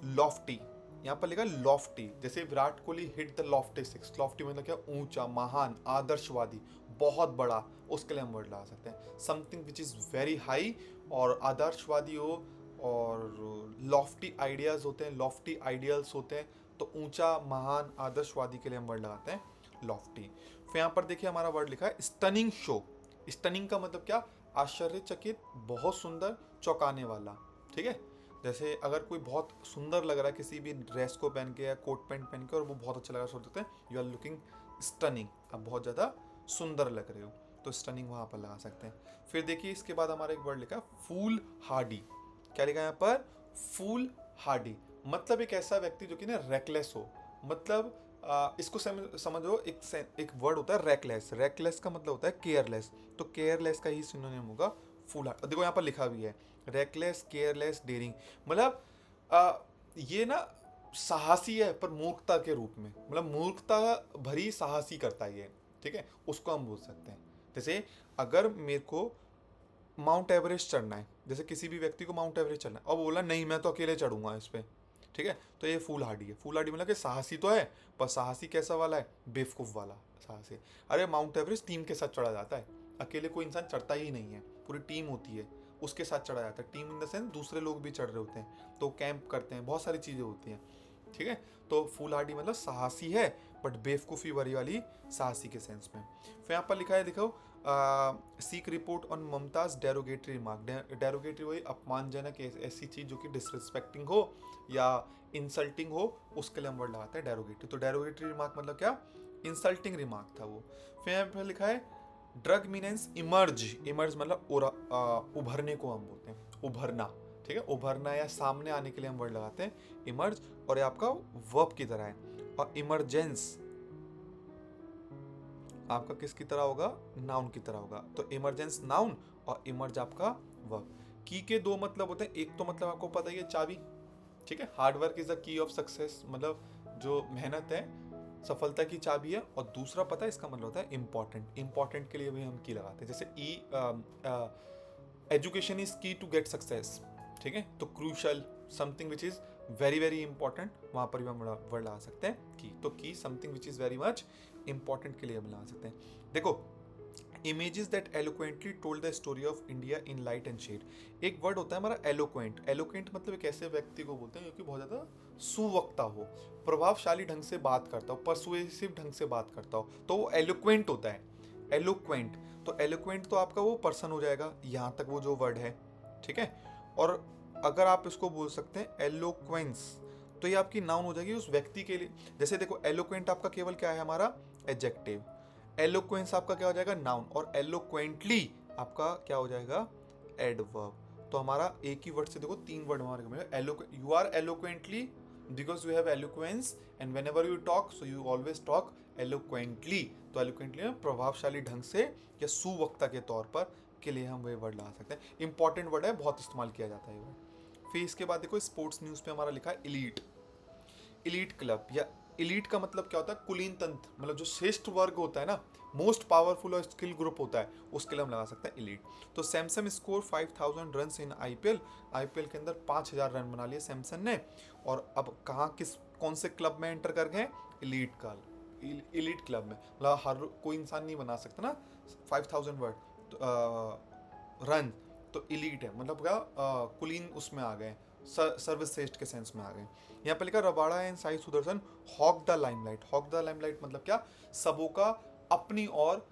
लॉफ्टी। यहाँ पर लिखा लॉफ्टी, जैसे Virat Kohli hit the Lofty six. Lofty मतलब क्या, ऊंचा, महान, आदर्शवादी, बहुत बड़ा, उसके लिए हम वर्ड लगा सकते हैं। Something which is very high और आदर्शवादी हो, और लॉफ्टी आइडियाज होते हैं, लॉफ्टी आइडियल्स होते हैं, तो ऊंचा, महान, आदर्शवादी के लिए हम वर्ड लगाते हैं लॉफ्टी। फिर यहाँ पर देखिए हमारा वर्ड लिखा है स्टनिंग शो। स्टनिंग का मतलब क्या, आश्चर्यचकित, बहुत सुंदर, चौंकाने वाला, ठीक है। जैसे अगर कोई बहुत सुंदर लग रहा है किसी भी ड्रेस को पहन के या कोट पैंट पहन के, और वो बहुत अच्छा लग रहा है, सोच सकते हैं यू आर लुकिंग स्टनिंग, आप बहुत ज़्यादा सुंदर लग रहे हो, तो स्टनिंग वहाँ पर लगा सकते हैं। फिर देखिए इसके बाद हमारा एक वर्ड लिखा है फूल हार्डी। क्या लिखा है यहाँ पर, फूल हार्डी मतलब एक ऐसा व्यक्ति जो कि ना रेकलेस हो, मतलब इसको समझो, एक वर्ड होता है रैकलेस। रैकलेस का मतलब होता है केयरलेस, तो केयरलेस का ही सिनोनिम होगा फूल हार्डी। देखो यहाँ पर लिखा भी है रेकलेस, केयरलेस, डेयरिंग, मतलब ये ना साहसी है पर मूर्खता के रूप में, मतलब मूर्खता भरी साहसी करता है ये, ठीक है, उसको हम बोल सकते हैं। जैसे अगर मेरे को माउंट एवरेस्ट चढ़ना है, जैसे किसी भी व्यक्ति को माउंट एवरेस्ट चढ़ना है और बोला नहीं मैं तो अकेले चढ़ूंगा इस पे, ठीक है, तो ये फूल हार्डी है। फूल हार्डी मतलब कि साहसी तो है, पर साहसी कैसा वाला है, बेवकूफ़ वाला साहसी। अरे माउंट एवरेस्ट टीम के साथ चढ़ा जाता है, अकेले कोई इंसान चढ़ता ही नहीं है, पूरी टीम होती है उसके साथ चढ़ा जाता है। टीम इन द सेंस दूसरे लोग भी चढ़ रहे होते हैं, तो कैंप करते हैं, बहुत सारी चीज़ें होती हैं, ठीक है। तो फूल हार्डी मतलब साहसी है, बट बेवकूफ़ी भरी वाली साहसी के सेंस में। फिर यहाँ पर लिखा है, देखो seek report on Mumtaz derogatory remark. Derogatory वही अपमानजनक ऐसी चीज़ जो कि डिसरिस्पेक्टिंग हो या इंसल्टिंग हो, उसके लिए हम वर्ड लगाते हैं डेरोगेटरी। तो डेरोगेटरी रिमार्क मतलब क्या, इंसल्टिंग रिमार्क था वो। फिर यहाँ पर लिखा है ड्रग मीनेंस इमर्ज। इमर्ज मतलब उभरने को हम बोलते हैं, उभरना, ठीक है, उभरना या सामने आने के लिए हम वर्ड लगाते हैं इमर्ज, और ये आपका वर्ब की तरह है। और इमरजेंस आपका किसकी तरह होगा, नाउन की तरह होगा, तो इमरजेंस नाउन और इमर्ज आपका वर्ब। की के दो मतलब होते हैं, एक तो मतलब आपको पता ही है चाबी, ठीक है, hard work is the key of success, मतलब जो मेहनत है सफलता की चाबी है, और दूसरा पता है इसका मतलब होता है इंपॉर्टेंट। इंपॉर्टेंट के लिए भी हम की लगाते हैं, जैसे एजुकेशन इज की टू गेट सक्सेस, ठीक है, तो crucial, something which is very very important, वहां पर भी हम वर्ड लगा सकते हैं की। तो की something which is very much important के लिए हम लगा सकते हैं। देखो images that eloquently told the story of India in light and shade. एक वर्ड होता है हमारा एलोक्वेंट। एलोक्वेंट मतलब एक ऐसे व्यक्ति को बोलते हैं जो कि बहुत ज़्यादा सुवक्ता हो, प्रभावशाली ढंग से बात करता हो, परसुएसिव ढंग से बात करता हो, तो वो एलोक्वेंट होता है। एलोक्वेंट, तो एलोक्वेंट तो आपका वो पर्सन हो जाएगा, यहाँ तक वो जो वर्ड है, ठीक है। और अगर आप इसको बोल सकते हैं एलोक्वेंस, तो ये आपकी नाउन हो जाएगी उस व्यक्ति के लिए। जैसे देखो एलोक्वेंट आपका केवल क्या है, हमारा एडजेक्टिव, एलोक्वेंस आपका क्या हो जाएगा, नाउन, और एलोक्वेंटली आपका क्या हो जाएगा, एडवर्ब। तो हमारा एक ही वर्ड से देखो 3 वर्ड हमारे मिलेगा। You are eloquently because you have eloquence, and whenever you talk so you always talk eloquently. तो एलोक्वेंटली में प्रभावशाली ढंग से या सुवक्ता के तौर पर के लिए हम वही वर्ड लगा सकते हैं। इंपॉर्टेंट वर्ड है, बहुत इस्तेमाल किया जाता है ये वर्ड। फिर इसके बाद देखो स्पोर्ट्स न्यूज़ पे हमारा लिखा है इलीट। इलीट क्लब या इलीट का मतलब क्या होता है? कुलीन तंत्र, मतलब जो श्रेष्ठ वर्ग होता है ना, मोस्ट पावरफुल और स्किल ग्रुप होता है, उसके लिए हम लगा सकते हैं इलीट। तो Samson score 5000 run in IPL. IPL के अंदर 5000 रन बना लिए सैमसन ने, और अब कहाँ कौन से क्लब में एंटर कर गए? इलीट का, इलीट क्लब में। मतलब हर कोई इंसान नहीं बना सकता ना 5000 वर्ड रन, तो इलीट है मतलब क्या? कुलीन उसमें आ गए, सर्वश्रेष्ठ के सेंस में आ गए। यहाँ पे लिखा Rabada and Sai Sudharsan hog the limelight. Hog the limelight मतलब क्या? सबों का अपनी ओर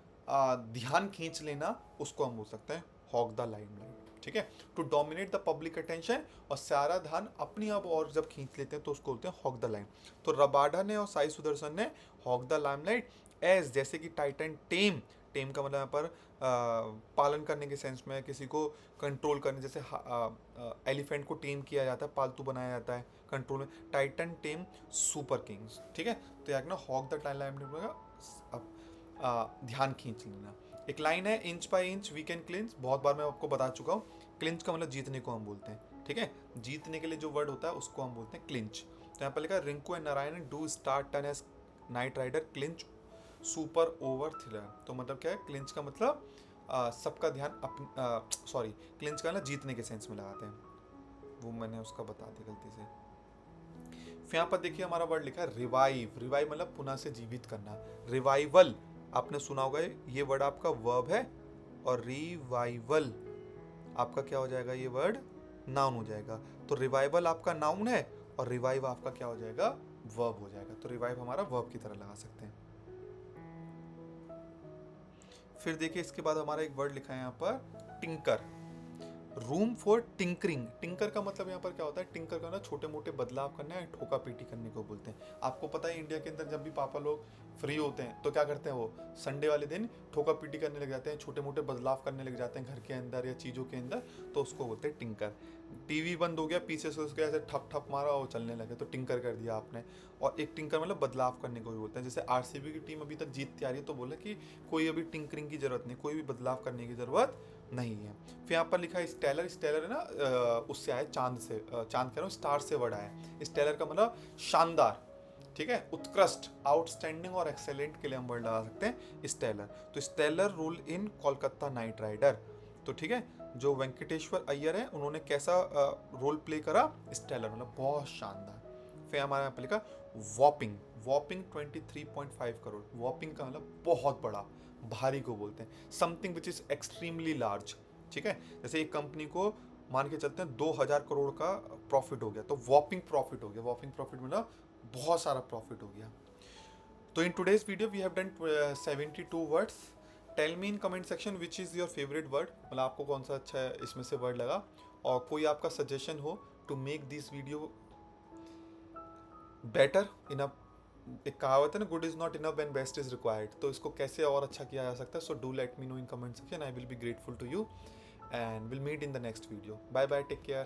ध्यान खींच लेना, उसको हम बोल सकते हैं हॉक द लाइमलाइट। ठीक है, to dominate the public attention, और सारा ध्यान अपनी अब और जब खींच लेते हैं तो उसको बोलते हैं हॉक द लाइम। तो रबाडा ने और साई सुदर्शन ने हॉक द लाइमलाइट एज, जैसे कि टाइटन टेम, टेम का मतलब यहाँ पर पालन करने के सेंस में, किसी को कंट्रोल करने, जैसे एलिफेंट को टेम किया जाता है, पालतू बनाया जाता है कंट्रोल में, टाइटन टेम सुपर किंग्स। ठीक है, तो यहाँ ना हॉक द लाइमलाइट अब ध्यान खींच लेना। एक लाइन है, inch by inch we can clinch, बहुत बार मैं आपको बता चुका हूँ। क्लिंच का मतलब जीतने को हम बोलते हैं। ठीक है, जीतने के लिए जो वर्ड होता है उसको हम बोलते हैं क्लिंच। तो यहाँ पर लिखा Rinku and Narayan do start turn as knight rider clinch super over thriller. तो मतलब क्या है? क्लिंच का मतलब सबका ध्यान सॉरी, क्लिंच का ना जीतने के सेंस में लगाते हैं, वो मैंने उसका बता दिया गलती से। फिर यहाँ पर देखिए हमारा वर्ड लिखा है रिवाइव। रिवाइव मतलब पुनः से जीवित करना। रिवाइवल आपने सुना होगा, ये वर्ड आपका वर्ब है, और रिवाइवल आपका क्या हो जाएगा? ये वर्ड नाउन हो जाएगा। तो रिवाइवल आपका नाउन है और रिवाइव आपका क्या हो जाएगा? वर्ब हो जाएगा। तो रिवाइव हमारा वर्ब की तरह लगा सकते हैं। फिर देखिए इसके बाद हमारा एक वर्ड लिखा है यहाँ पर tinker. Room for tinkering. Tinker का मतलब यहाँ पर क्या होता है? टिंकर का ना छोटे मोटे बदलाव करना है, ठोका पीटी करने को बोलते हैं। आपको पता है इंडिया के अंदर जब भी पापा लोग फ्री होते हैं तो क्या करते हैं? वो संडे वाले दिन ठोका पीटी करने लग जाते हैं, छोटे मोटे बदलाव करने लग जाते हैं घर के अंदर या चीज़ों के अंदर, तो उसको बोलते हैं टिंकर। टीवी बंद हो गया, पीछे से उसके ऐसे ठप ठप मारा और चलने लगे, तो टिंकर कर दिया आपने। और एक टिंकर मतलब बदलाव करने को भी बोलते हैं। जैसे आरसीबी की टीम अभी तक जीतती आ रही है तो बोले कि कोई अभी टिंकरिंग की जरूरत नहीं, कोई भी बदलाव करने की जरूरत नहीं है। फिर यहाँ पर लिखा है स्टेलर। स्टेलर है ना, उससे आया चांद से, चांद कह रहा हूँ, स्टार से वर्ड आया। स्टेलर का मतलब शानदार, ठीक है, उत्कृष्ट, आउटस्टैंडिंग और एक्सेलेंट के लिए हम वर्ड लगा सकते हैं स्टेलर। तो stellar role in Kolkata knight rider. तो ठीक है, जो वेंकटेश्वर अय्यर है उन्होंने कैसा रोल प्ले करा? स्टेलर, मतलब बहुत शानदार। फिर हमारे यहाँ पे लिखा वॉपिंग। वॉपिंग 23.5 करोड़। वॉपिंग का मतलब बहुत बड़ा, भारी को बोलते हैं। Something which is extremely large. ठीक है, जैसे एक कंपनी को मान के चलते हैं 2000 करोड़ का प्रॉफिट हो गया, तो वॉपिंग प्रॉफिट हो गया। वॉपिंग प्रॉफिट मतलब बहुत सारा प्रॉफिट हो गया। तो in today's video we have done 72 words. Tell me in comment section which is your favourite word, मतलब आपको कौन सा अच्छा है इसमें से वर्ड लगा, और कोई आपका सजेशन हो to make this video better in a, एक कहावत है ना, good is not enough when best is required, तो इसको कैसे और अच्छा किया जा सकता है। So do let me know in comment section, I will be grateful to you, and we'll meet in the next video. Bye bye, take care.